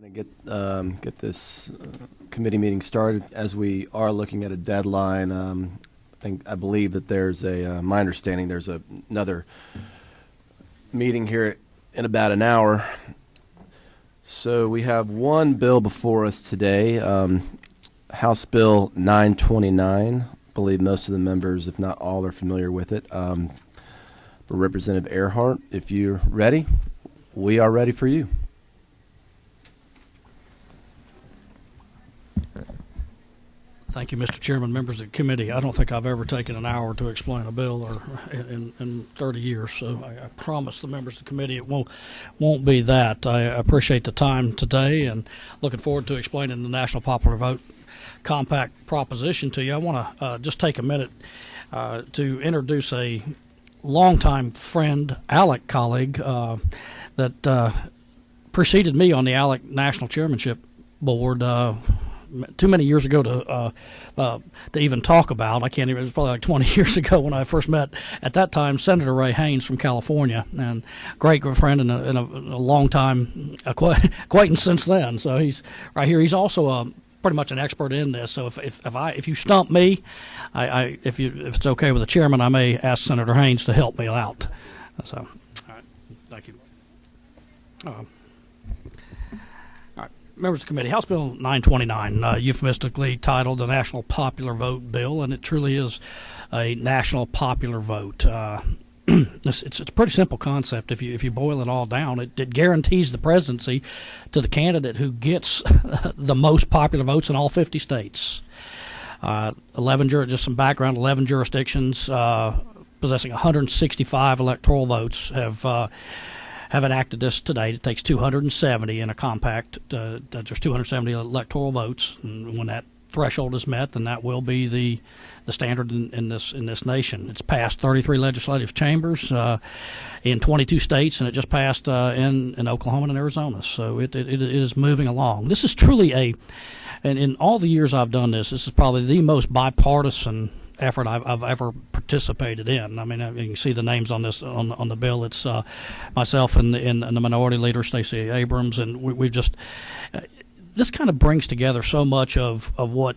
going to get this committee meeting started. As we are looking at a deadline, I believe that there's my understanding there's another meeting here in about an hour. So we have one bill before us today, House Bill 929. I believe most of the members, if not all, are familiar with it. But Representative Earhart, if you're ready, we are ready for you. Thank you, Mr. Chairman, members of the committee. I don't think I've ever taken an hour to explain a bill or in 30 years, so I promise the members of the committee it won't be that. I appreciate the time today and looking forward to explaining the National Popular Vote Compact proposition to you. I want to just take a minute to introduce a longtime friend, ALEC colleague that preceded me on the ALEC National Chairmanship Board too many years ago to even talk about. I can't even. It was probably like 20 years ago when I first met, at that time, Senator Ray Haynes from California, and great friend and a long time acquaintance since then. So he's right here. He's also pretty much an expert in this. So if you stump me, if it's okay with the chairman, I may ask Senator Haynes to help me out. So, all right, thank you. Members of the committee, House Bill 929, euphemistically titled the National Popular Vote Bill, and it truly is a national popular vote. It's a pretty simple concept if you boil it all down. It guarantees the presidency to the candidate who gets the most popular votes in all 50 states. 11 just some background. 11 jurisdictions possessing 165 electoral votes have enacted this today. It takes 270 in a compact. There's 270 electoral votes, and when that threshold is met, then that will be the standard in this nation. It's passed 33 legislative chambers in 22 states, and it just passed in Oklahoma and Arizona. So it is moving along. This is truly and in all the years I've done this is probably the most bipartisan effort I've ever participated in. I mean, you can see the names on this on the bill. It's myself and the minority leader, Stacey Abrams, and we've just this kind of brings together so much of what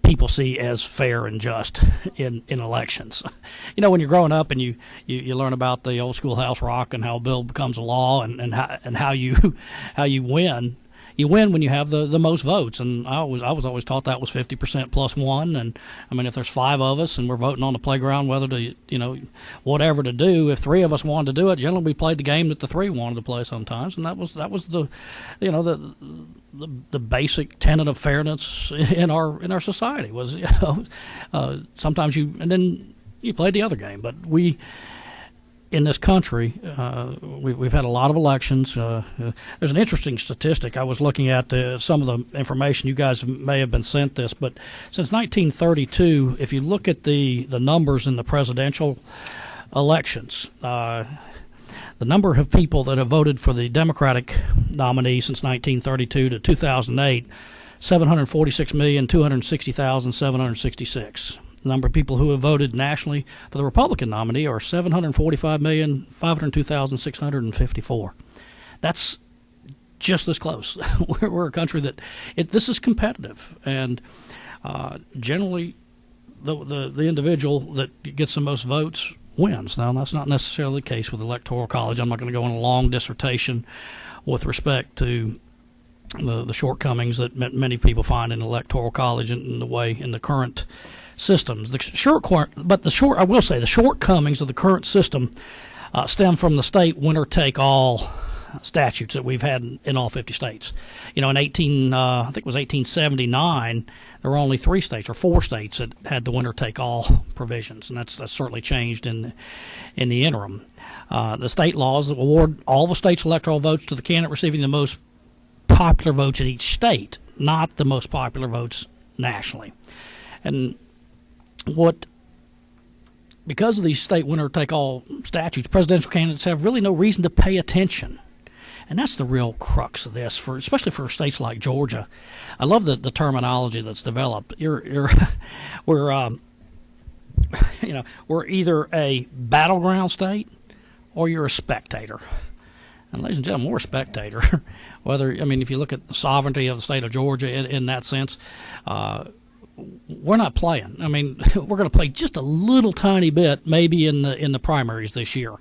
people see as fair and just in elections. You know, when you're growing up and you learn about the old schoolhouse rock and how a bill becomes a law and how you win. You win when you have the most votes, and I was always taught that was 50% plus one. And I mean, if there's 5 of us and we're voting on the playground whether to whatever to do, if 3 of us wanted to do it, generally we played the game that the 3 wanted to play sometimes, and that was the the basic tenet of fairness in our society was sometimes and then you played the other game, but we. In this country, we've had a lot of elections. There's an interesting statistic. I was looking at some of the information. You guys may have been sent this, but since 1932, if you look at the numbers in the presidential elections, the number of people that have voted for the Democratic nominee since 1932 to 2008, 746,260,766. The number of people who have voted nationally for the Republican nominee are 745,502,654. That's just this close. We're a country that this is competitive, and generally the individual that gets the most votes wins. Now, that's not necessarily the case with the Electoral College. I'm not going to go on a long dissertation with respect to the shortcomings that many people find in the Electoral College and in the current systems. The shortcomings of the current system stem from the state winner-take-all statutes that we've had in all 50 states. You know, in I think it was 1879, there were only 3 states or 4 states that had the winner-take-all provisions, and that's certainly changed in the interim. The state laws award all the states' electoral votes to the candidate receiving the most popular votes in each state, not the most popular votes nationally. And because of these state winner-take-all statutes, presidential candidates have really no reason to pay attention. And that's the real crux of this, especially for states like Georgia. I love the terminology that's developed. We're either a battleground state or you're a spectator. And ladies and gentlemen, we're a spectator. If you look at the sovereignty of the state of Georgia in that sense, we're not playing. We're going to play just a little tiny bit, maybe in the primaries this year.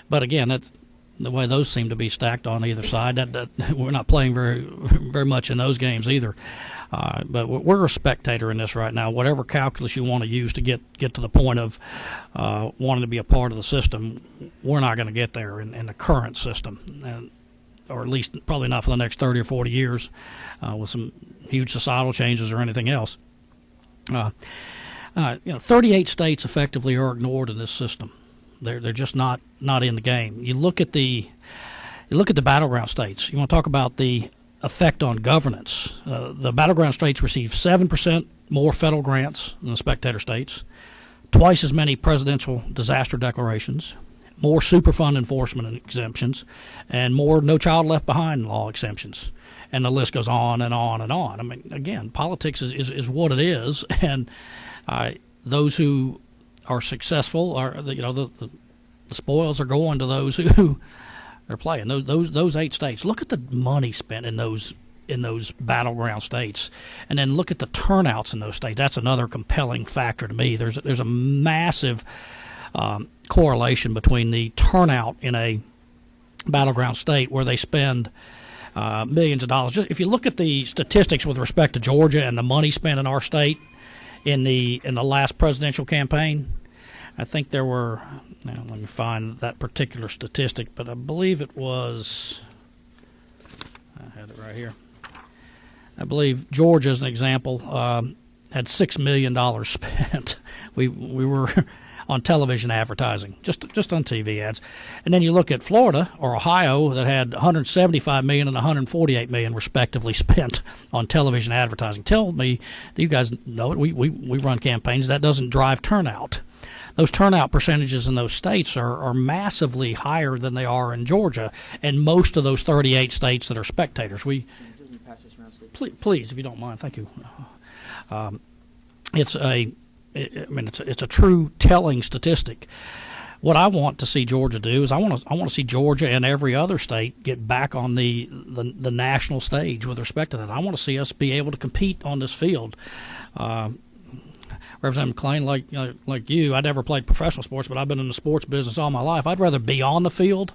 But again, that's the way those seem to be stacked on either side. That we're not playing very much in those games either. But we're a spectator in this right now. Whatever calculus you want to use to get to the point of wanting to be a part of the system, we're not going to get there in the current system, or at least probably not for the next 30 or 40 years, with some huge societal changes or anything else. 38 states effectively are ignored in this system. They're just not in the game. You look at the battleground states. You want to talk about the effect on governance. The battleground states receive 7% more federal grants than the spectator states, twice as many presidential disaster declarations, more Superfund enforcement and exemptions, and more No Child Left Behind law exemptions. And the list goes on and on and on. Again, politics is what it is, and those who are successful are the spoils are going to those who are playing. Those 8 states. Look at the money spent in those battleground states, and then look at the turnouts in those states. That's another compelling factor to me. There's a massive correlation between the turnout in a battleground state where they spend millions of dollars. If you look at the statistics with respect to Georgia and the money spent in our state in the last presidential campaign, I think there were. Now let me find that particular statistic, but I believe it was. I had it right here. I believe Georgia, as an example, had $6 million spent. We were on television advertising, just on TV ads. And then you look at Florida or Ohio that had $175 million and $148 million respectively spent on television advertising. Tell me, you guys know it. We run campaigns. That doesn't drive turnout. Those turnout percentages in those states are massively higher than they are in Georgia and most of those 38 states that are spectators. Please, if you don't mind, thank you. It's a true telling statistic. What I want to see Georgia do is I want to see Georgia and every other state get back on the national stage with respect to that. I want to see us be able to compete on this field. Representative McClain, like you, I never played professional sports, but I've been in the sports business all my life. I'd rather be on the field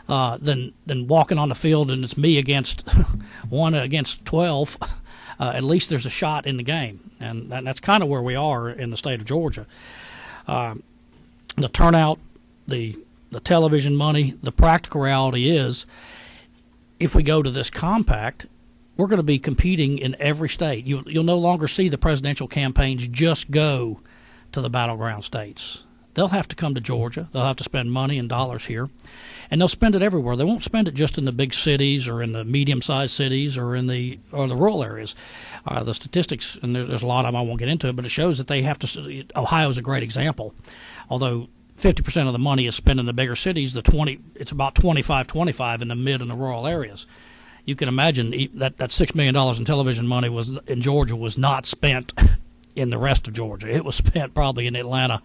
than walking on the field and it's me against 1 against 12. At least there's a shot in the game, and that's kind of where we are in the state of Georgia. The turnout, the television money, the practical reality is if we go to this compact, we're going to be competing in every state. You'll no longer see the presidential campaigns just go to the battleground states. They'll have to come to Georgia. They'll have to spend money and dollars here, and they'll spend it everywhere. They won't spend it just in the big cities or in the medium-sized cities or in the rural areas. The statistics, and there's a lot of them, I won't get into it, but it shows that they have to. Ohio is a great example. Although 50% of the money is spent in the bigger cities, it's about 25-25 in the mid and the rural areas. You can imagine that $6 million in television money in Georgia was not spent in the rest of Georgia. It was spent probably in the Atlanta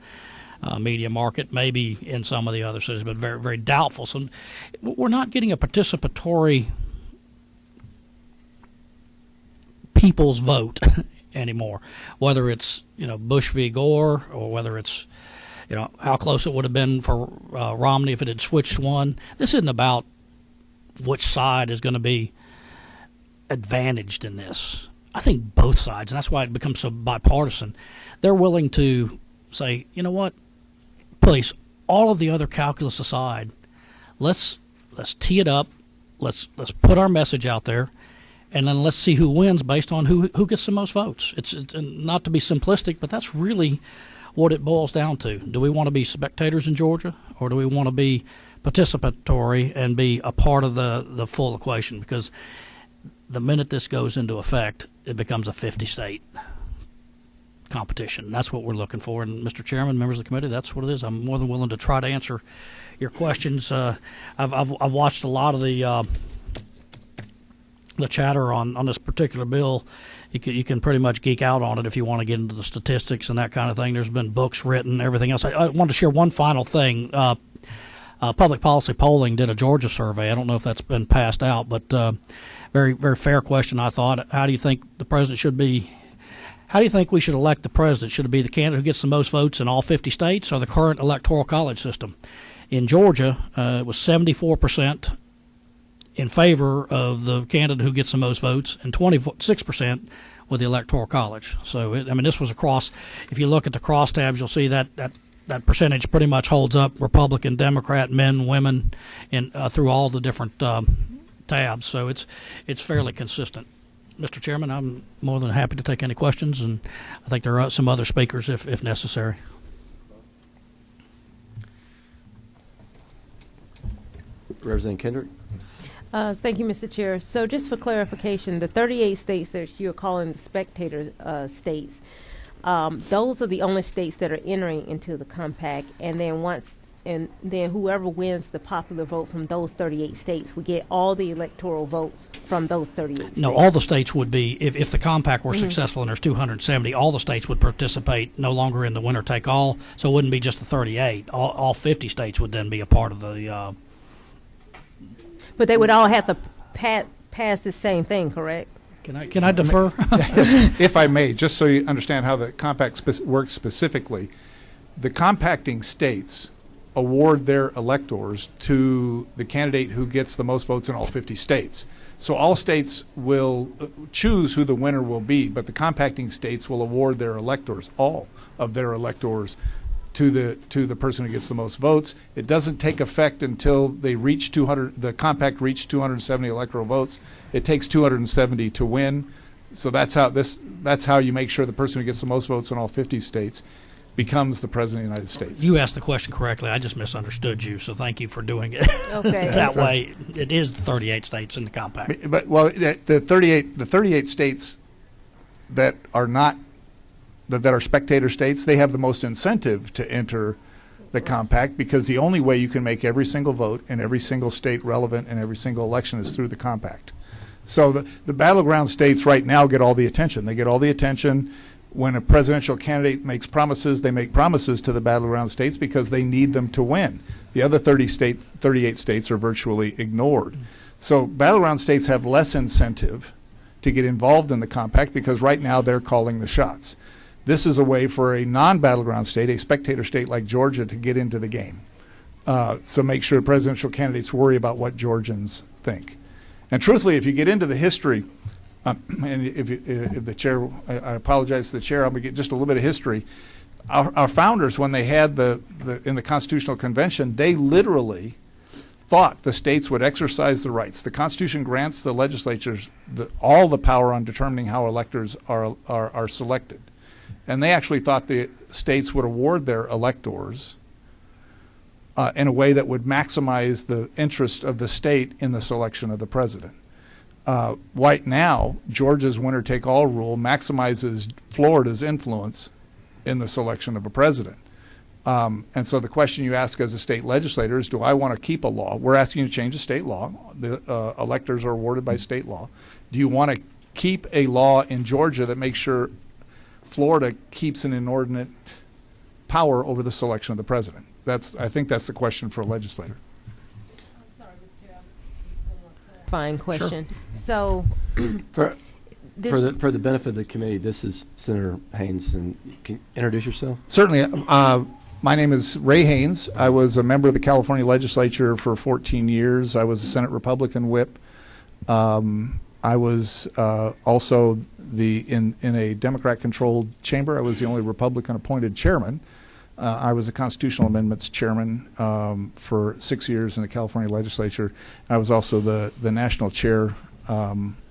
media market, maybe in some of the other cities, but very, very doubtful. So we're not getting a participatory people's vote anymore, whether it's Bush v. Gore or whether it's how close it would have been for Romney if it had switched one. This isn't about which side is going to be advantaged in this. I think both sides, and that's why it becomes so bipartisan. They're willing to say, you know what, please, all of the other calculus aside, let's tee it up, let's put our message out there, and then let's see who wins based on who gets the most votes. It's not to be simplistic, but that's really what it boils down to. Do we want to be spectators in Georgia, or do we want to be participatory and be a part of the full equation? Because the minute this goes into effect, it becomes a 50-state competition. That's what we're looking for. And Mr. Chairman, members of the committee, that's what it is. I'm more than willing to try to answer your questions. I've watched a lot of the chatter on this particular bill. You can pretty much geek out on it if you want to get into the statistics and that kind of thing. There's been books written, everything else. I wanted to share one final thing. Public Policy Polling did a Georgia survey. I don't know if that's been passed out, but very, very fair question, I thought. How do you think the president should be? How do you think we should elect the president? Should it be the candidate who gets the most votes in all 50 states or the current electoral college system? In Georgia, it was 74% in favor of the candidate who gets the most votes and 26% with the electoral college. So, this was across. If you look at the crosstabs, you'll see that percentage pretty much holds up. Republican, Democrat, men, women, and through all the different tabs. So it's fairly consistent. Mr. Chairman, I'm more than happy to take any questions, and I think there are some other speakers if necessary. Representative Kendrick. Thank you, Mr. Chair. So just for clarification, the 38 states that you're calling the spectator states, those are the only states that are entering into the compact, and then whoever wins the popular vote from those 38 states would get all the electoral votes from those 38 states. No, all the states would be, if the compact were successful and there's 270, all the states would participate, no longer in the winner-take-all, so it wouldn't be just the 38. All 50 states would then be a part of the... But they would all have to pass the same thing, correct? Can I defer? If I may, just so you understand how the compact works specifically, the compacting states award their electors to the candidate who gets the most votes in all 50 states. So all states will choose who the winner will be, but the compacting states will award their electors, all of their electors, to the person who gets the most votes. It doesn't take effect until they reach 200. The compact reached 270 electoral votes. It takes 270 to win. So that's how you make sure the person who gets the most votes in all 50 states becomes the president of the United States. You asked the question correctly. I just misunderstood you, so thank you for doing it. Okay. That way, it is the 38 states in the compact. But the 38 states that are not that are spectator states, they have the most incentive to enter the compact, because the only way you can make every single vote in every single state relevant in every single election is through the compact. So the battleground states right now get all the attention. They get all the attention when a presidential candidate makes promises. They make promises to the battleground states because they need them to win. The other 38 states are virtually ignored. So battleground states have less incentive to get involved in the compact because right now they're calling the shots. This is a way for a non-battleground state, a spectator state like Georgia, to get into the game. So make sure presidential candidates worry about what Georgians think. And truthfully, if you get into the history, and if the chair, I apologize to the chair, I'm going to get just a little bit of history. Our founders, when they had in the Constitutional Convention, they literally thought the states would exercise the rights. The Constitution grants the legislatures all the power on determining how electors are selected. And they actually thought the states would award their electors in a way that would maximize the interest of the state in the selection of the president. Right now, Georgia's winner-take-all rule maximizes Florida's influence in the selection of a president. And so the question you ask as a state legislator is, do I want to keep a law? We're asking you to change the state law. The electors are awarded by state law. Do you want to keep a law in Georgia that makes sure Florida keeps an inordinate power over the selection of the president? I think that's the question for a legislator. Fine question. Sure. So For the benefit of the committee, this is Senator Haynes. And can you introduce yourself? Certainly. My name is Ray Haynes. I was a member of the California legislature for 14 years. I was a Senate Republican whip. I was also in a Democrat-controlled chamber. I was the only Republican-appointed chairman. I was a constitutional amendments chairman for 6 years in the California legislature. I was also the national chair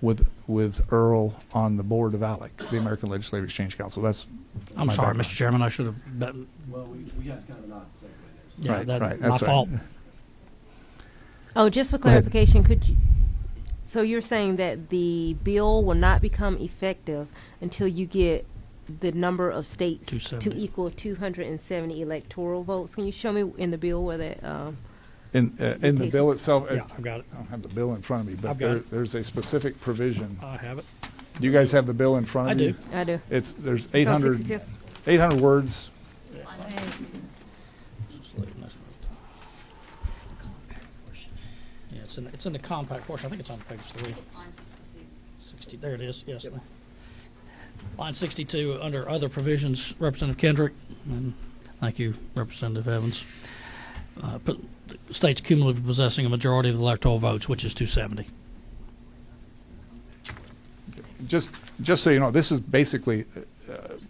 with Earl on the board of ALEC, the American Legislative Exchange Council. I'm sorry, Mr. Chairman. I should have. Well, we had kind of an odd segue there. Yeah, right. My That's fault. right. Oh, just for clarification, so you're saying that the bill will not become effective until you get the number of states to 270. equal 270 electoral votes? Can you show me in the bill where that? In the bill itself, Yeah, I've got it. I don't have the bill in front of me, I've but got it. there's a specific provision. I have it. Do you guys have the bill in front of I you? do. I do. There's So 62. 800 words. It's in the compact portion. I think it's on page 3. 60. There it is. Yes. Yep. Line 62 under other provisions, Representative Kendrick. And thank you, Representative Evans. States cumulatively possessing a majority of the electoral votes, which is 270. Just so you know, this is basically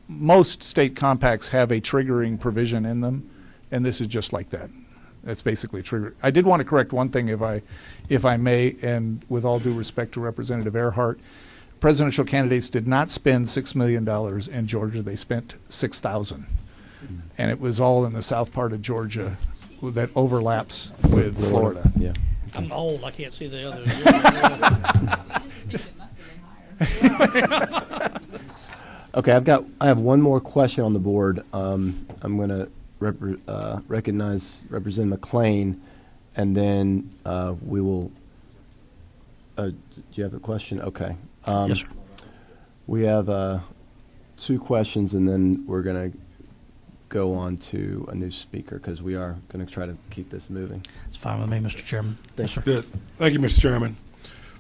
most state compacts have a triggering provision in them, and this is just like that. That's basically trigger. I did want to correct one thing, if I may, and with all due respect to Representative Earhart, presidential candidates did not spend $6 million in Georgia. They spent $6,000, and it was all in the south part of Georgia that overlaps with Florida. Yeah. I'm old. I can't see the others. Okay, I have one more question on the board. I'm going to recognize Representative McLean, and then we will. Do you have a question? Okay. Yes, sir. We have 2 questions, and then we're going to go on to a new speaker because we are going to try to keep this moving. It's fine with me, Mr. Chairman. Yes, sir. Good. Thank you, Mr. Chairman.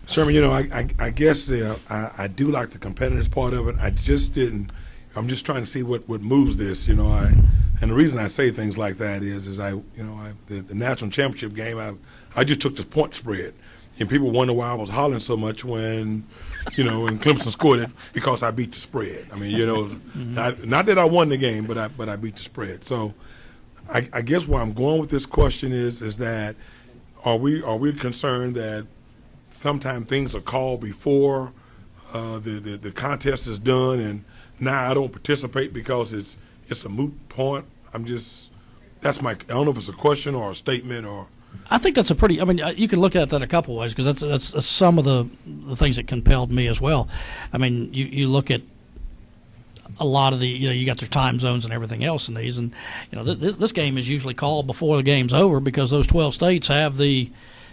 Chairman, you know, I guess I do like the competitive part of it. I just didn't. I'm just trying to see what moves this. You know, and the reason I say things like that is the national championship game. I just took the point spread, and people wonder why I was hollering so much when Clemson scored it, because I beat the spread. I mean, not that I won the game, but I beat the spread. So I guess where I'm going with this question is that are we concerned that sometimes things are called before the contest is done, and now I don't participate because it's a moot point? I don't know if it's a question or a statement or. I think that's you can look at that a couple ways, because that's some of the things that compelled me as well. I mean, you look at a lot of the, you got their time zones and everything else in these, and this game is usually called before the game's over, because those 12 states have the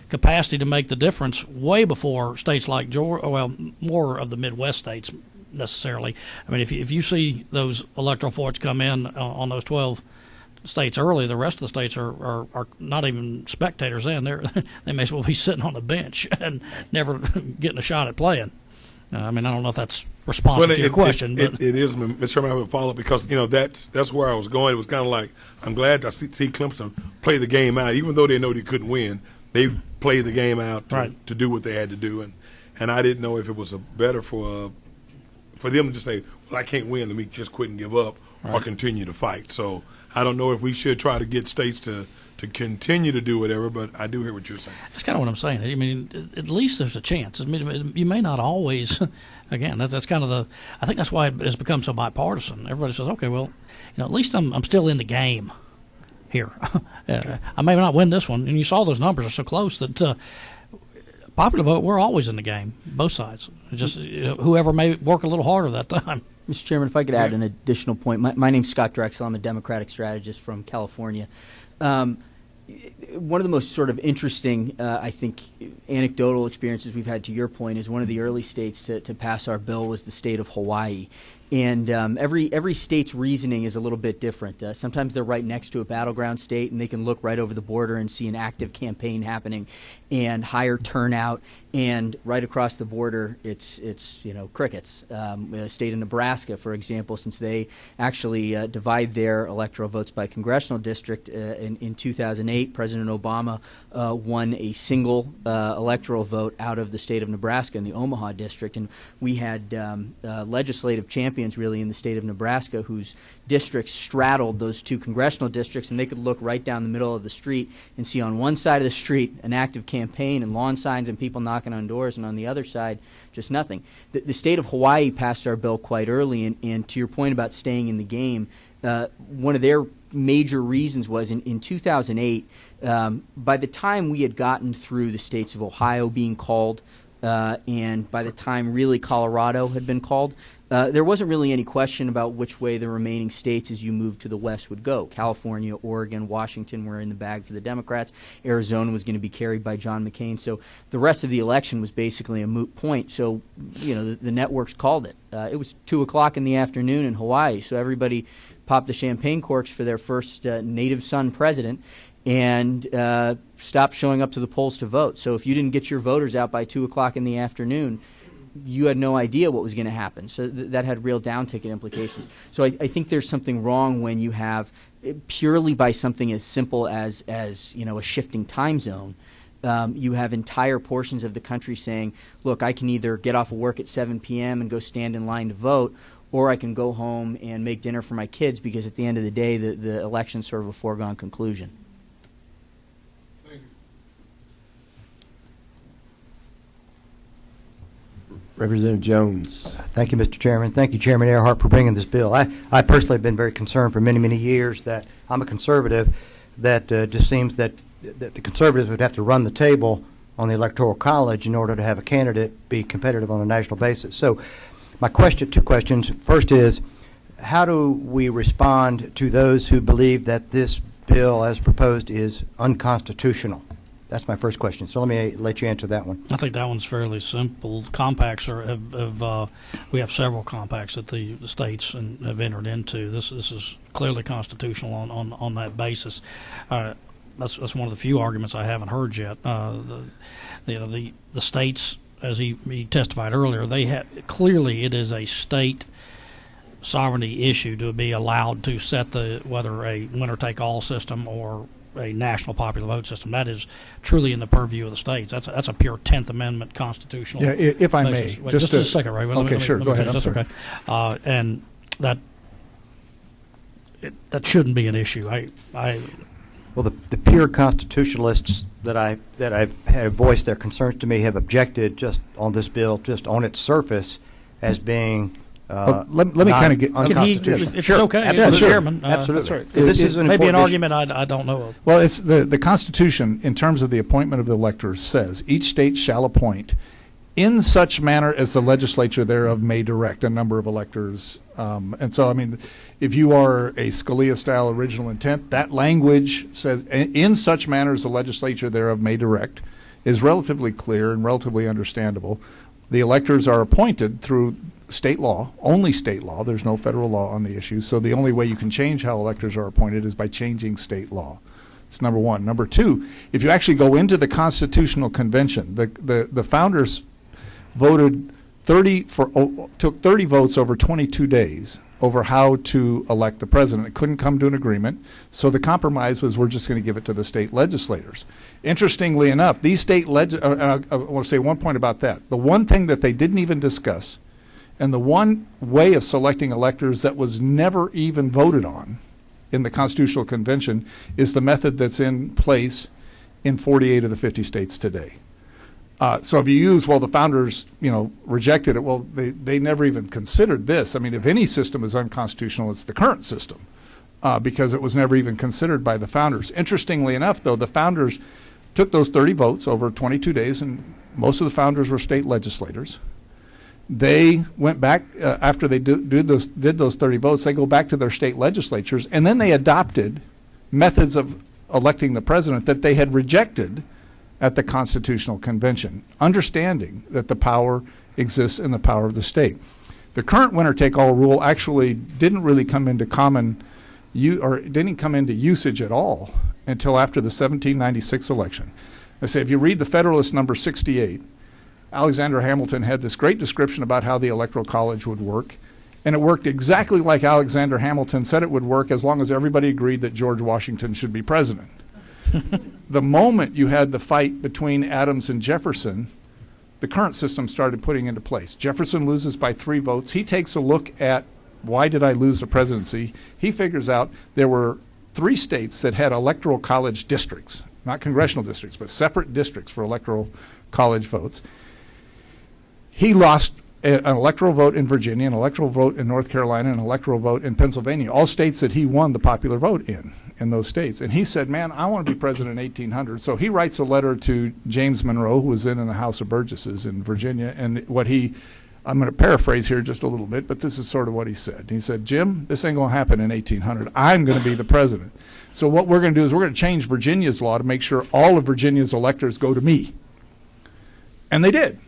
capacity to make the difference way before states like Georgia, well, more of the Midwest states necessarily. I mean, if you see those electoral votes come in on those 12 states early, the rest of the states are not even spectators in. They may as well be sitting on the bench and never getting a shot at playing. I mean, I don't know if that's responsive to your question. But it is, Mr. Chairman. I have a follow-up because, that's where I was going. It was kind of like, I'm glad to see Clemson play the game out, even though they know they couldn't win. They played the game out to do what they had to do, and I didn't know if it was better for them to just say, well, I can't win, let me just quit and give up or continue to fight. So I don't know if we should try to get states to continue to do whatever, but I do hear what you're saying. That's kind of what I'm saying. I mean, at least there's a chance. I mean, you may not always. Again, that's kind of I think that's why it's become so bipartisan. Everybody says, okay, well, at least I'm still in the game here. I may not win this one, and you saw those numbers are so close that popular vote, we're always in the game, both sides. Just whoever may work a little harder that time. Mr. Chairman, if I could add an additional point. My name's Scott Drexel. I'm a Democratic strategist from California. One of the most sort of interesting, I think, anecdotal experiences we've had, to your point, is one of the early states to pass our bill was the state of Hawaii. And every state's reasoning is a little bit different. Sometimes they're right next to a battleground state, and they can look right over the border and see an active campaign happening and higher turnout. And right across the border, it's crickets. The state of Nebraska, for example, since they actually divide their electoral votes by congressional district, in 2008, President Obama won a single electoral vote out of the state of Nebraska in the Omaha district, and we had legislative champions really in the state of Nebraska whose districts straddled those two congressional districts, and they could look right down the middle of the street and see on one side of the street an active campaign and lawn signs and people knocking on doors, and on the other side just nothing. The state of Hawaii passed our bill quite early, and to your point about staying in the game, one of their major reasons was in 2008, by the time we had gotten through the states of Ohio being called, and by the time really Colorado had been called, there wasn't really any question about which way the remaining states as you moved to the west would go. California, Oregon, Washington were in the bag for the Democrats. Arizona was going to be carried by John McCain. So the rest of the election was basically a moot point. So, the networks called it. It was 2 o'clock in the afternoon in Hawaii, so everybody popped the champagne corks for their first native son president. and stopped showing up to the polls to vote. So if you didn't get your voters out by 2 o'clock in the afternoon, you had no idea what was going to happen. So that had real down-ticket implications. So I think there's something wrong when you have, purely by something as simple as a shifting time zone, you have entire portions of the country saying, look, I can either get off of work at 7 p.m. and go stand in line to vote, or I can go home and make dinner for my kids, because at the end of the day, the election's sort of a foregone conclusion. Representative Jones. Thank you, Mr. Chairman. Thank you, Chairman Earhart, for bringing this bill. I personally have been very concerned for many, many years that I'm a conservative, that just seems that the conservatives would have to run the table on the Electoral College in order to have a candidate be competitive on a national basis. So my question, two questions. First is, how do we respond to those who believe that this bill as proposed is unconstitutional? That's my first question. So let me let you answer that one. I think that one's fairly simple. Compacts we have several compacts that the states have entered into. This is clearly constitutional on that basis. That's one of the few arguments I haven't heard yet. The states, as he testified earlier, clearly it is a state sovereignty issue to be allowed to set whether a winner-take-all system or a national popular vote system. That is truly in the purview of the states. That's a pure 10th Amendment constitutional. Yeah, if I basis. may, Wait, just a second, Ray. Okay, sure. Go ahead. I'm sorry. Okay, and that shouldn't be an issue. Well, the pure constitutionalists that I've had voiced their concerns to me have objected just on this bill, just on its surface, as being let me kind of get unconstitutional. If it's okay, absolutely. Mr. Chairman. Absolutely. That's right. This is maybe an important argument I don't know of. Well, it's the Constitution, in terms of the appointment of the electors, says each state shall appoint in such manner as the legislature thereof may direct a number of electors. And so, I mean, if you are a Scalia-style original intent, that language says, in such manner as the legislature thereof may direct, is relatively clear and relatively understandable. The electors are appointed through state law, only state law. There's no federal law on the issue. So the only way you can change how electors are appointed is by changing state law. It's number one. Number two, if you actually go into the Constitutional Convention, the founders voted took 30 votes over 22 days over how to elect the president. It couldn't come to an agreement, so the compromise was, we're just going to give it to the state legislators. Interestingly enough, these state I want to say one point about that. The one thing that they didn't even discuss, and the one way of selecting electors that was never even voted on in the Constitutional Convention, is the method that's in place in 48 of the 50 states today. So if you use, well, the founders, rejected it. Well, they never even considered this. I mean, if any system is unconstitutional, it's the current system, because it was never even considered by the founders. Interestingly enough, though, the founders took those 30 votes over 22 days, and most of the founders were state legislators. They went back after they did those 30 votes. They go back to their state legislatures, and then they adopted methods of electing the president that they had rejected at the Constitutional Convention, understanding that the power exists in the power of the state. The current winner-take-all rule actually didn't really come into didn't come into usage at all until after the 1796 election. I say, if you read the Federalist number 68, Alexander Hamilton had this great description about how the Electoral College would work, and it worked exactly like Alexander Hamilton said it would work, as long as everybody agreed that George Washington should be president. The moment you had the fight between Adams and Jefferson, the current system started putting into place. Jefferson loses by 3 votes. He takes a look at, why did I lose the presidency? He figures out there were 3 states that had electoral college districts, not congressional districts, but separate districts for electoral college votes. He lost an electoral vote in Virginia, an electoral vote in North Carolina, an electoral vote in Pennsylvania, all states that he won the popular vote in those states. And he said, man, I want to be president in 1800. So he writes a letter to James Monroe, who was in the House of Burgesses in Virginia, and I'm going to paraphrase here just a little bit, but this is sort of what he said. He said, Jim, this ain't going to happen in 1800. I'm going to be the president. So what we're going to do is we're going to change Virginia's law to make sure all of Virginia's electors go to me. And they did.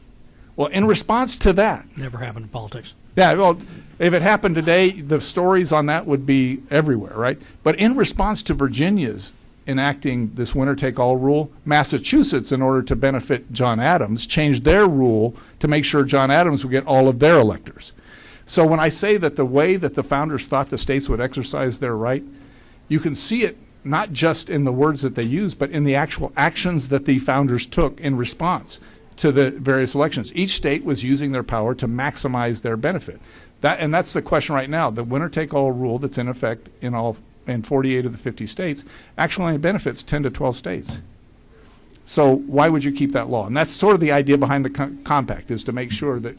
Well, in response to that. Never happened in politics. Yeah, well, if it happened today, the stories on that would be everywhere, right? But in response to Virginia's enacting this winner-take-all rule, Massachusetts, in order to benefit John Adams, changed their rule to make sure John Adams would get all of their electors. So when I say that the way that the founders thought the states would exercise their right, you can see it not just in the words that they use, but in the actual actions that the founders took in response to the various elections. Each state was using their power to maximize their benefit. And that's the question right now. The winner-take-all rule that's in effect in 48 of the 50 states actually only benefits 10 to 12 states. So why would you keep that law? And that's sort of the idea behind the compact, is to make sure that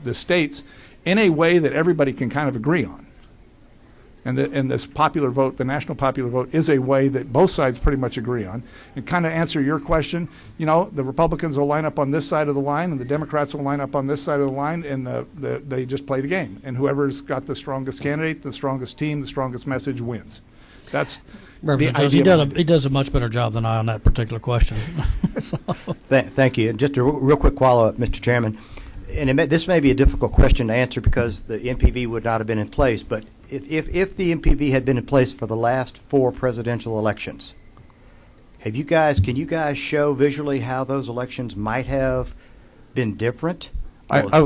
the states, in a way that everybody can kind of agree on. And this popular vote, the national popular vote, is a way that both sides pretty much agree on. And kind of answer your question, the Republicans will line up on this side of the line, and the Democrats will line up on this side of the line, and they just play the game. And whoever's got the strongest candidate, the strongest team, the strongest message wins. That's the idea. He does a much better job than I on that particular question. Thank you. And just a real quick follow-up, Mr. Chairman. And this may be a difficult question to answer because the MPV would not have been in place, but if the MPV had been in place for the last 4 presidential elections, can you guys show visually how those elections might have been different? That's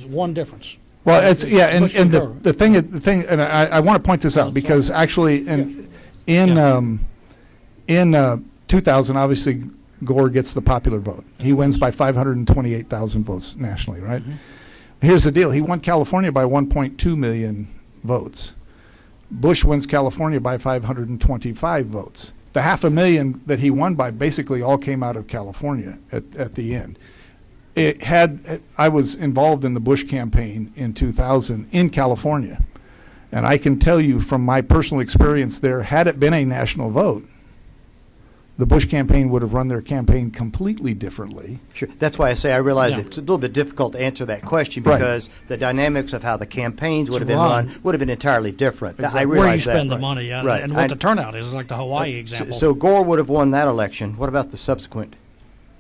one difference. Well, and the thing, and I want to point this out because actually in 2000, obviously Gore gets the popular vote. He wins by 528,000 votes nationally, right? Mm-hmm. Here's the deal. He won California by 1.2 million votes. Bush wins California by 525 votes. The 500,000 that he won by basically all came out of California at the end. I was involved in the Bush campaign in 2000 in California, and I can tell you from my personal experience there, had it been a national vote, the Bush campaign would have run their campaign completely differently. Sure. That's why I say I realize it's a little bit difficult to answer that question because the dynamics of how the campaigns would have been run would have been entirely different. Exactly. I realize where you spend that. the money and what the turnout is, like the Hawaii example. So Gore would have won that election. What about the subsequent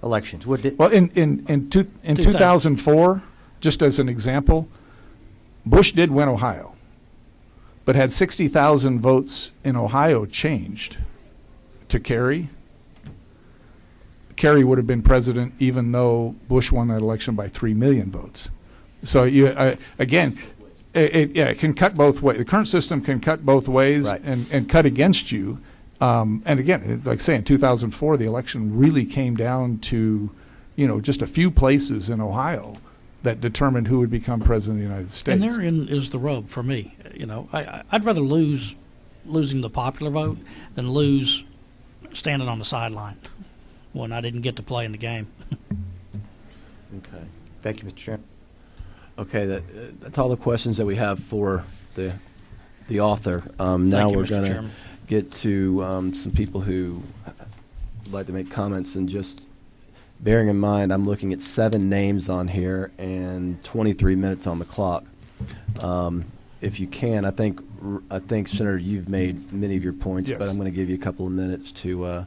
elections? Well, in 2004, just as an example, Bush did win Ohio, but had 60,000 votes in Ohio changed to Kerry. Kerry would have been president even though Bush won that election by 3 million votes. So it can cut both ways. The current system can cut both ways and cut against you. And again, like I say, in 2004, the election really came down to, just a few places in Ohio that determined who would become president of the United States. And therein is the rub for me. I'd rather losing the popular vote than lose standing on the sideline when I didn't get to play in the game. Okay. Thank you, Mr. Chairman. Okay, that's all the questions that we have for the author. Now we're going to get to some people who would like to make comments, and just bearing in mind I'm looking at 7 names on here and 23 minutes on the clock. If you can, I think Senator, you've made many of your points, but I'm going to give you a couple of minutes to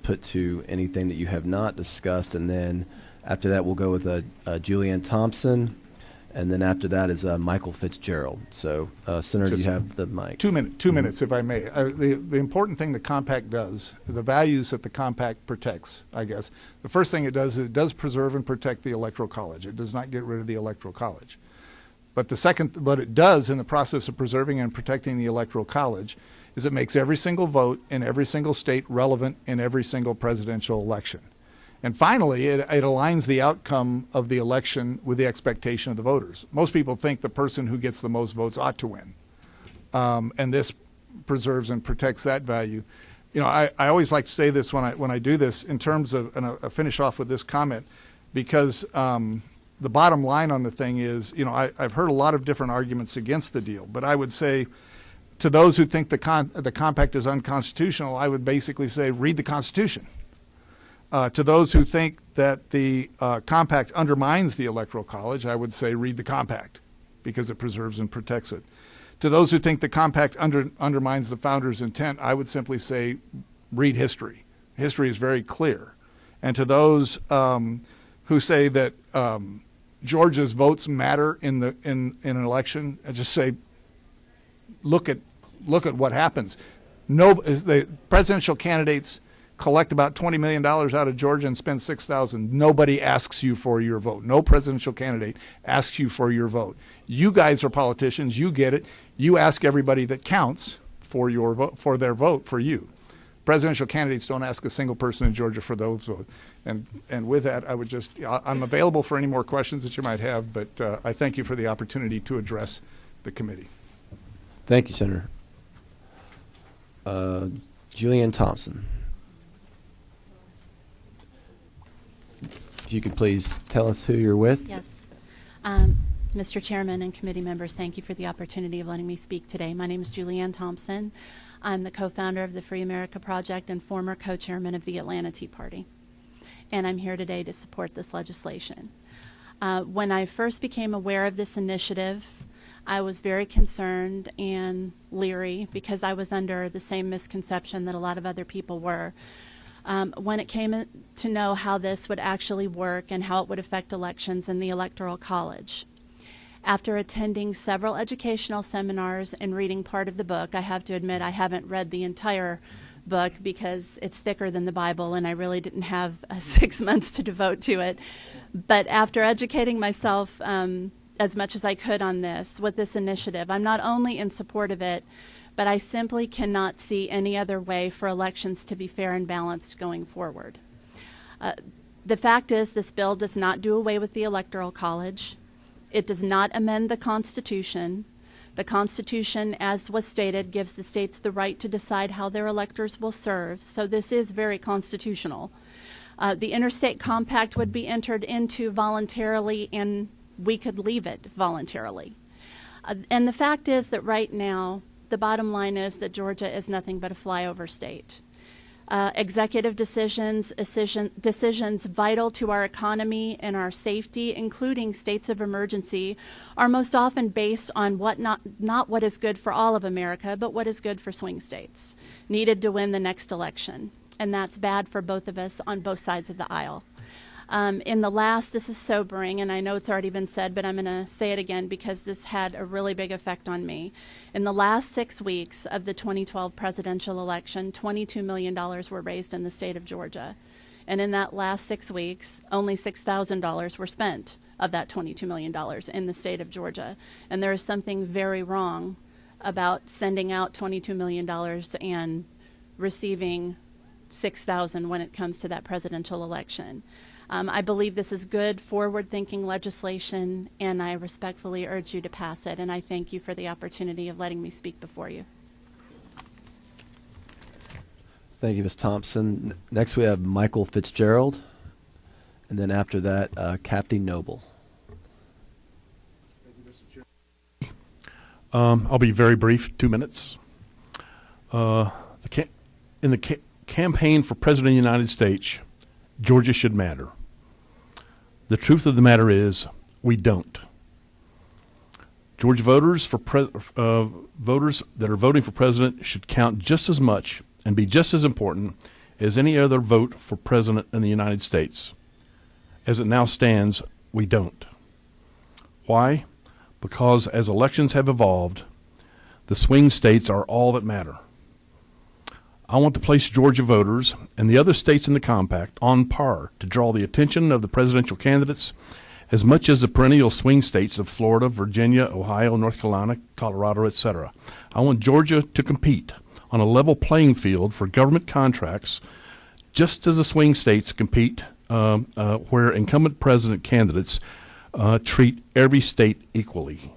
put to anything that you have not discussed, and then after that we'll go with Julianne Thompson, and then after that is Michael Fitzgerald. So, Senator, you have the mic. 2 minutes, if I may. The important thing the compact does, the values that the compact protects, I guess, the first thing it does is it does preserve and protect the Electoral College. It does not get rid of the Electoral College. But what it does in the process of preserving and protecting the Electoral College is it makes every single vote in every single state relevant in every single presidential election. And finally, it aligns the outcome of the election with the expectation of the voters. Most people think the person who gets the most votes ought to win. And this preserves and protects that value. I always like to say this when I do this in terms of, and I'll finish off with this comment, because the bottom line on the thing is, I've heard a lot of different arguments against the deal, but I would say to those who think the compact is unconstitutional, I would basically say read the Constitution. To those who think that the compact undermines the Electoral College, I would say read the compact because it preserves and protects it. To those who think the compact undermines the founders' intent, I would simply say read history. History is very clear. And to those who say that Georgia's votes matter in an election, I just say look at look at what happens. No, the presidential candidates collect about $20 million out of Georgia and spend $6,000. Nobody asks you for your vote. No presidential candidate asks you for your vote. You guys are politicians. You get it. You ask everybody that counts for your vote, for their vote for you. Presidential candidates don't ask a single person in Georgia for those votes. And with that, I'm available for any more questions that you might have, but I thank you for the opportunity to address the committee. Thank you, Senator. Julianne Thompson. If you could please tell us who you're with. Yes. Mr. Chairman and committee members, thank you for the opportunity of letting me speak today. My name is Julianne Thompson. I'm the co-founder of the Free America Project and former co-chairman of the Atlanta Tea Party. And I'm here today to support this legislation. When I first became aware of this initiative, I was very concerned and leery because I was under the same misconception that a lot of other people were. When it came to know how this would actually work and how it would affect elections in the Electoral College. After attending several educational seminars and reading part of the book, I have to admit I haven't read the entire book because it's thicker than the Bible and I really didn't have 6 months to devote to it. But after educating myself as much as I could on this, with this initiative, I'm not only in support of it, but I simply cannot see any other way for elections to be fair and balanced going forward. The fact is, this bill does not do away with the Electoral College. It does not amend the Constitution. The Constitution, as was stated, gives the states the right to decide how their electors will serve, so this is very constitutional. The Interstate Compact would be entered into voluntarily, and we could leave it voluntarily. And the fact is that right now, the bottom line is that Georgia is nothing but a flyover state. Executive decisions vital to our economy and our safety, including states of emergency, are most often based on not what is good for all of America, but what is good for swing states, needed to win the next election. And that's bad for both of us on both sides of the aisle. This is sobering, and I know it's already been said, but I'm going to say it again because this had a really big effect on me. In the last 6 weeks of the 2012 presidential election, $22 million were raised in the state of Georgia. And in that last 6 weeks, only $6,000 were spent of that $22 million in the state of Georgia. And there is something very wrong about sending out $22 million and receiving $6,000 when it comes to that presidential election. I believe this is good, forward-thinking legislation, and I respectfully urge you to pass it. And I thank you for the opportunity of letting me speak before you. Thank you, Ms. Thompson. Next, we have Michael Fitzgerald, and then after that, Kathy Noble. I'll be very brief, 2 minutes. In the campaign for President of the United States, Georgia should matter. The truth of the matter is, we don't. Georgia voters voters that are voting for president should count just as much and be just as important as any other vote for president in the United States. As it now stands, we don't. Why? Because as elections have evolved, the swing states are all that matter. I want to place Georgia voters and the other states in the compact on par to draw the attention of the presidential candidates as much as the perennial swing states of Florida, Virginia, Ohio, North Carolina, Colorado, etc. I want Georgia to compete on a level playing field for government contracts just as the swing states compete where incumbent president candidates treat every state equally.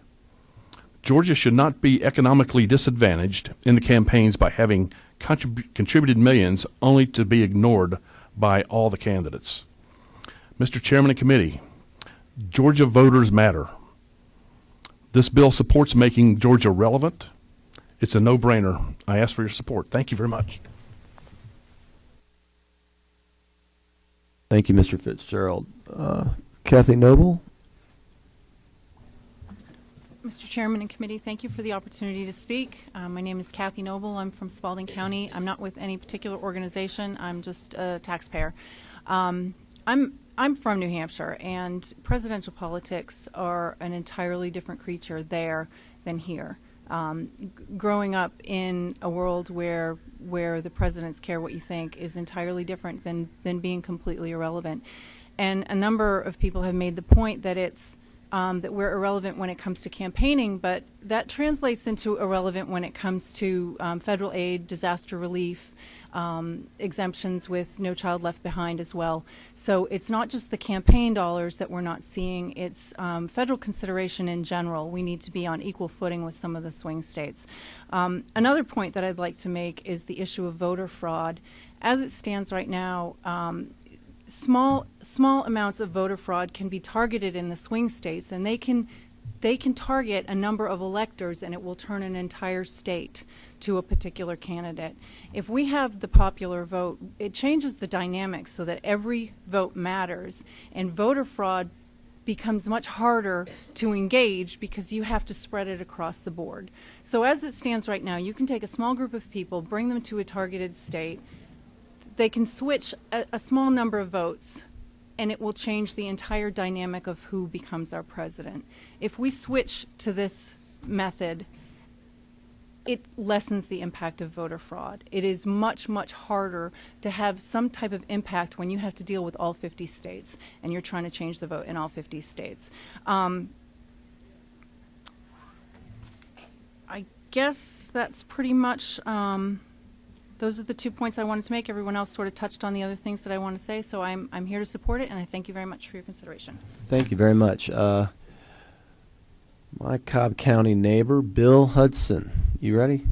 Georgia should not be economically disadvantaged in the campaigns by having contributed millions only to be ignored by all the candidates. Mr. Chairman and Committee, Georgia voters matter. This bill supports making Georgia relevant. It's a no-brainer. I ask for your support. Thank you very much. Thank you, Mr. Fitzgerald. Kathy Noble. Mr. Chairman and Committee, thank you for the opportunity to speak. My name is Kathy Noble. I'm from Spalding County. I'm not with any particular organization. I'm just a taxpayer. I'm from New Hampshire, and presidential politics are an entirely different creature there than here. Growing up in a world where the president's care what you think is entirely different than being completely irrelevant. And a number of people have made the point that it's that we're irrelevant when it comes to campaigning, but that translates into irrelevant when it comes to federal aid, disaster relief, exemptions with No Child Left Behind as well. So it's not just the campaign dollars that we're not seeing, it's federal consideration in general. We need to be on equal footing with some of the swing states. Another point that I'd like to make is the issue of voter fraud. As it stands right now, small amounts of voter fraud can be targeted in the swing states, and they can target a number of electors, and it will turn an entire state to a particular candidate. If we have the popular vote, it changes the dynamics so that every vote matters, and voter fraud becomes much harder to engage because you have to spread it across the board. So as it stands right now, you can take a small group of people, bring them to a targeted state. They can switch a small number of votes, and it will change the entire dynamic of who becomes our president. If we switch to this method, it lessens the impact of voter fraud. It is much, much harder to have some type of impact when you have to deal with all 50 states and you're trying to change the vote in all 50 states. I guess that's pretty much, those are the 2 points I wanted to make. Everyone else sort of touched on the other things that I want to say, so I'm here to support it, and I thank you very much for your consideration. Thank you very much. My Cobb County neighbor, Bill Hudson. You ready?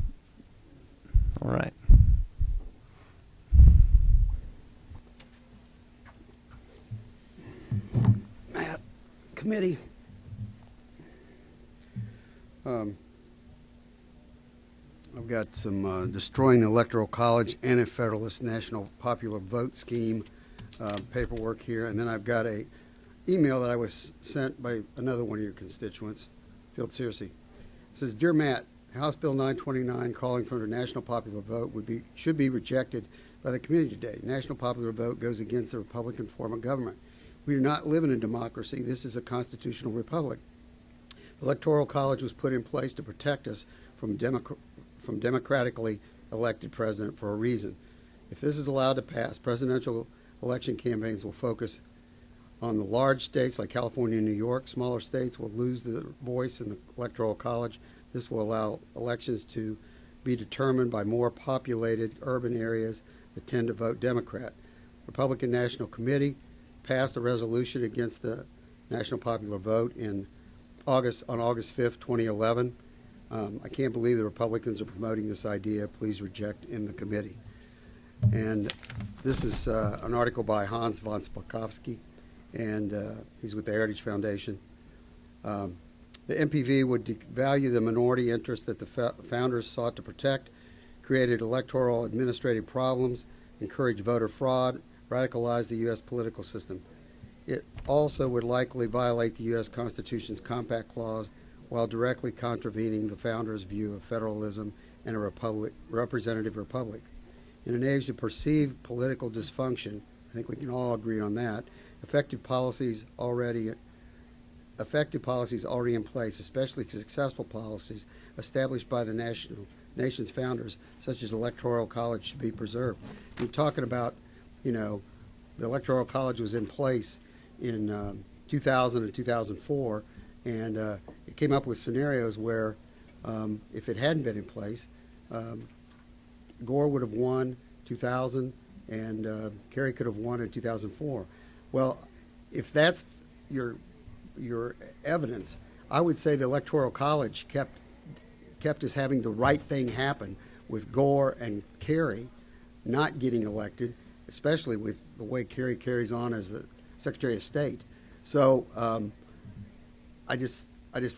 All right. Matt, committee. I've got some destroying the Electoral College Anti-Federalist National Popular Vote Scheme paperwork here, and then I've got a email that I was sent by another one of your constituents, Field Searcy. It says, "Dear Matt, House Bill 929 calling for a national popular vote should be rejected by the committee today. National popular vote goes against the Republican form of government. We do not live in a democracy. This is a constitutional republic. The Electoral College was put in place to protect us from democratically elected president for a reason. If this is allowed to pass, presidential election campaigns will focus on the large states like California and New York. Smaller states will lose their voice in the Electoral College. This will allow elections to be determined by more populated urban areas that tend to vote Democrat. Republican National Committee passed a resolution against the national popular vote on August 5th, 2011. I can't believe the Republicans are promoting this idea. Please reject in the committee." And this is an article by Hans von Spakovsky, and he's with the Heritage Foundation. The MPV would devalue the minority interest that the founders sought to protect, created electoral administrative problems, encouraged voter fraud, radicalized the U.S. political system. It also would likely violate the U.S. Constitution's Compact Clause while directly contravening the founders' view of federalism and a representative republic. In an age of perceived political dysfunction, I think we can all agree on that, effective policies already in place, especially successful policies established by the nation's founders, such as the Electoral College, should be preserved. You're talking about, the Electoral College was in place in 2000 and 2004, and it came up with scenarios where if it hadn't been in place, Gore would have won 2000 and Kerry could have won in 2004. Well, if that's your evidence, I would say the Electoral College kept us having the right thing happen with Gore and Kerry not getting elected, especially with the way Kerry carries on as the Secretary of State. So I just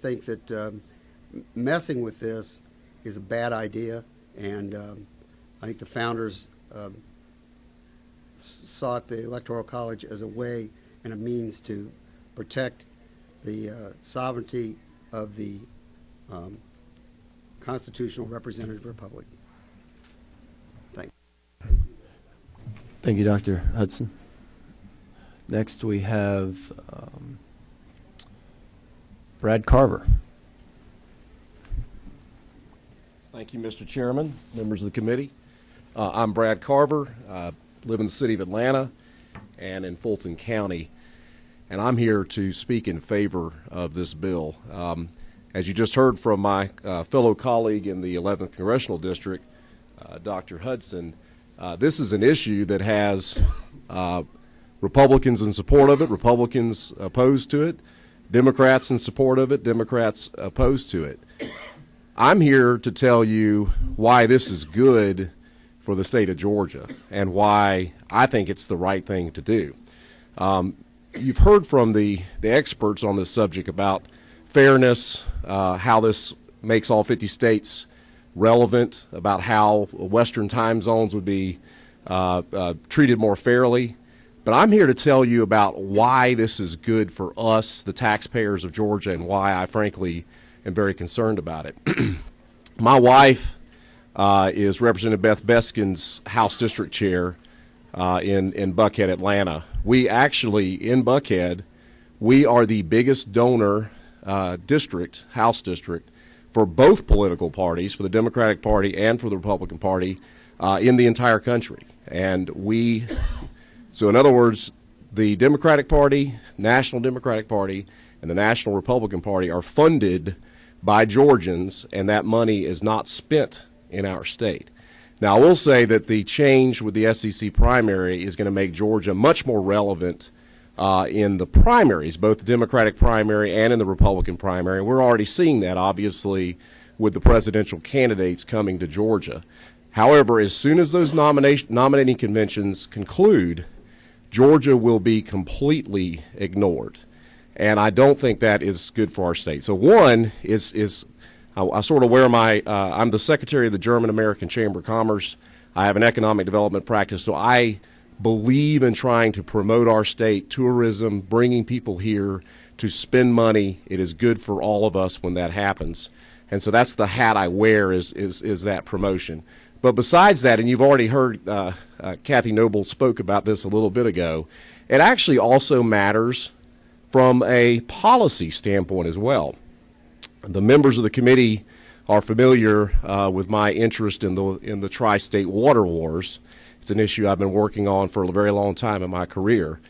think that messing with this is a bad idea, and I think the founders sought the Electoral College as a way and a means to protect the sovereignty of the constitutional representative republic. Thank you. Thank you, Dr. Hudson. Next we have Brad Carver. Thank you, Mr. Chairman, members of the committee. I'm Brad Carver. Live in the city of Atlanta and in Fulton County, and I'm here to speak in favor of this bill. As you just heard from my fellow colleague in the 11th Congressional District, Dr. Hudson, this is an issue that has Republicans in support of it, Republicans opposed to it, Democrats in support of it, Democrats opposed to it. I'm here to tell you why this is good for the state of Georgia and why I think it's the right thing to do. You've heard from the experts on this subject about fairness, how this makes all 50 states relevant, about how Western time zones would be treated more fairly. But I'm here to tell you about why this is good for us, the taxpayers of Georgia, and why I frankly am very concerned about it. My wife is Representative Beth Beskin's House District Chair in Buckhead, Atlanta. We actually, in Buckhead, we are the biggest donor district, House district, for both political parties, for the Democratic Party and for the Republican Party, in the entire country. And so in other words, the Democratic Party, National Democratic Party, and the National Republican Party are funded by Georgians, and that money is not spent in our state. Now, I will say that the change with the SEC primary is going to make Georgia much more relevant in the primaries, both the Democratic primary and in the Republican primary. We're already seeing that, obviously, with the presidential candidates coming to Georgia. However, as soon as those nominating conventions conclude, Georgia will be completely ignored. And I don't think that is good for our state. So one is I sort of wear my, I'm the secretary of the German-American Chamber of Commerce. I have an economic development practice, so I believe in trying to promote our state, tourism, bringing people here to spend money. It is good for all of us when that happens. And so that's the hat I wear is that promotion. But besides that, and you've already heard Kathy Noble spoke about this a little bit ago, it actually also matters from a policy standpoint as well. The members of the committee are familiar with my interest in the tri-state water wars. It's an issue I've been working on for a very long time in my career.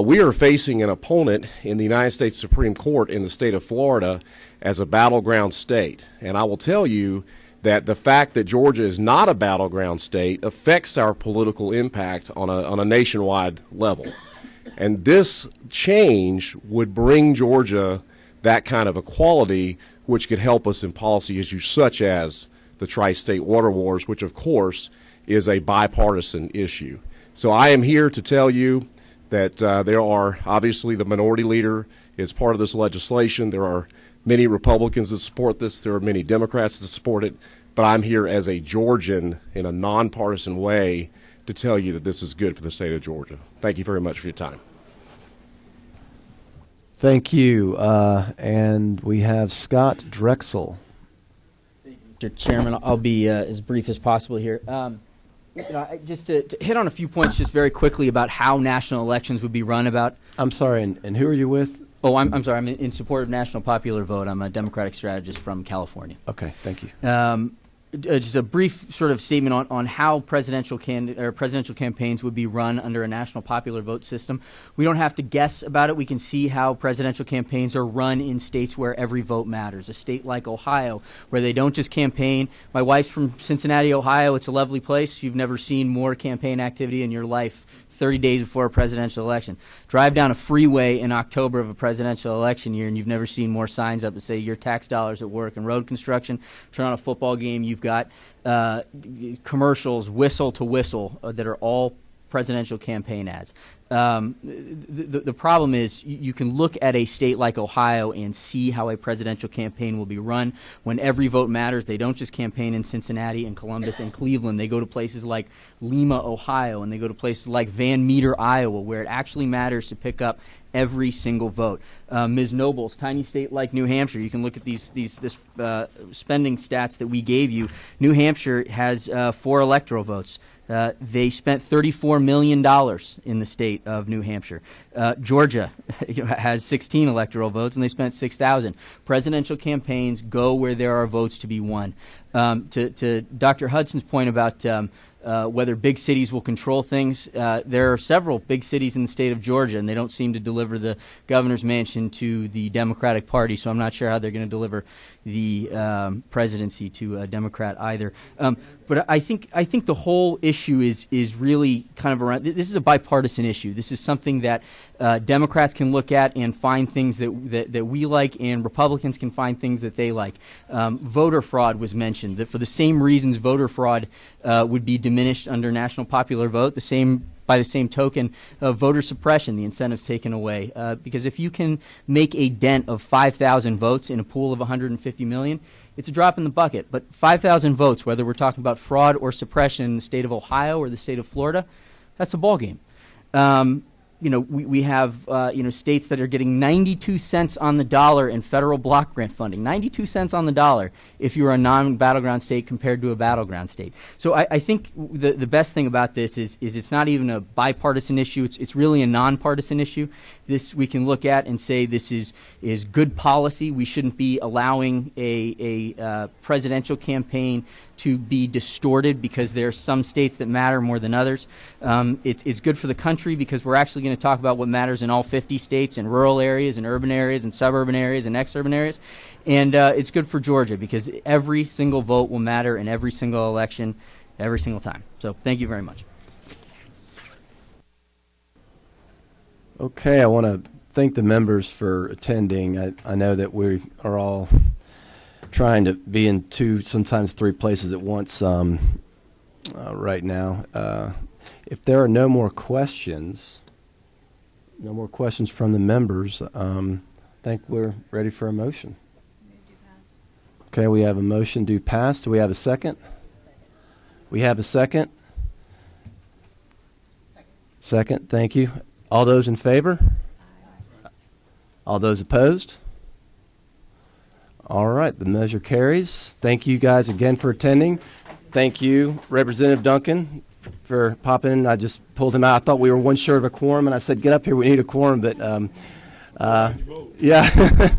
We are facing an opponent in the United States Supreme Court in the state of Florida as a battleground state. And I will tell you that the fact that Georgia is not a battleground state affects our political impact on a nationwide level. And this change would bring Georgia that kind of equality, which could help us in policy issues such as the tri-state water wars, which of course is a bipartisan issue. So I am here to tell you that there are, obviously the minority leader is part of this legislation. There are many Republicans that support this. There are many Democrats that support it. But I'm here as a Georgian in a nonpartisan way to tell you that this is good for the state of Georgia. Thank you very much for your time. Thank you. And we have Scott Drexel. Mr. Chairman, I'll be as brief as possible here. Just to hit on a few points just very quickly about how national elections would be run about. I'm sorry, and who are you with? Oh, I'm sorry. I'm in support of national popular vote. I'm a Democratic strategist from California. Okay, thank you. Just a brief sort of statement on how presidential campaigns would be run under a national popular vote system. We don't have to guess about it. We can see how presidential campaigns are run in states where every vote matters. A state like Ohio, where they don't just campaign. My wife's from Cincinnati, Ohio. It's a lovely place. You've never seen more campaign activity in your life 30 days before a presidential election. Drive down a freeway in October of a presidential election year, and you've never seen more signs up that say your tax dollars at work. In road construction, turn on a football game, you've got commercials, whistle to whistle, that are all presidential campaign ads. The problem is you can look at a state like Ohio and see how a presidential campaign will be run. When every vote matters, they don't just campaign in Cincinnati and Columbus and Cleveland. They go to places like Lima, Ohio, and they go to places like Van Meter, Iowa, where it actually matters to pick up every single vote. Ms. Noble's tiny state like New Hampshire, you can look at this spending stats that we gave you. New Hampshire has 4 electoral votes. They spent $34 million in the state state of New Hampshire. Georgia has 16 electoral votes, and they spent 6,000. Presidential campaigns go where there are votes to be won. To Dr. Hudson's point about whether big cities will control things, there are several big cities in the state of Georgia, and they don't seem to deliver the governor's mansion to the Democratic Party, so I'm not sure how they're going to deliver the presidency to a Democrat either. But I think the whole issue is really kind of around. This is a bipartisan issue. This is something that Democrats can look at and find things that we like, and Republicans can find things that they like. Voter fraud was mentioned. That for the same reasons voter fraud would be diminished under national popular vote, by the same token, voter suppression, the incentives taken away. Because if you can make a dent of 5,000 votes in a pool of 150 million, it's a drop in the bucket. But 5,000 votes, whether we're talking about fraud or suppression in the state of Ohio or the state of Florida, that's a ballgame. We have states that are getting 92 cents on the dollar in federal block grant funding. 92 cents on the dollar if you're a non-battleground state compared to a battleground state. So I think the best thing about this is it's not even a bipartisan issue. It's really a nonpartisan issue. This we can look at and say this is good policy. We shouldn't be allowing a presidential campaign to be distorted because there are some states that matter more than others. It's good for the country because we're actually going to talk about what matters in all 50 states, in rural areas, in urban areas, in suburban areas, and exurban areas. And it's good for Georgia because every single vote will matter in every single election, every single time. So thank you very much. Okay, I want to thank the members for attending. I know that we are all trying to be in 2, sometimes 3 places at once right now. If there are no more questions from the members, I think we're ready for a motion. Okay, we have a motion to pass. Do we have a second? We have a second. Second, thank you. All those in favor? All those opposed? All right, the measure carries. Thank you guys again for attending. Thank you, Representative Duncan, for popping in. I just pulled him out. I thought we were one short of a quorum, and I said, get up here, we need a quorum. But, yeah.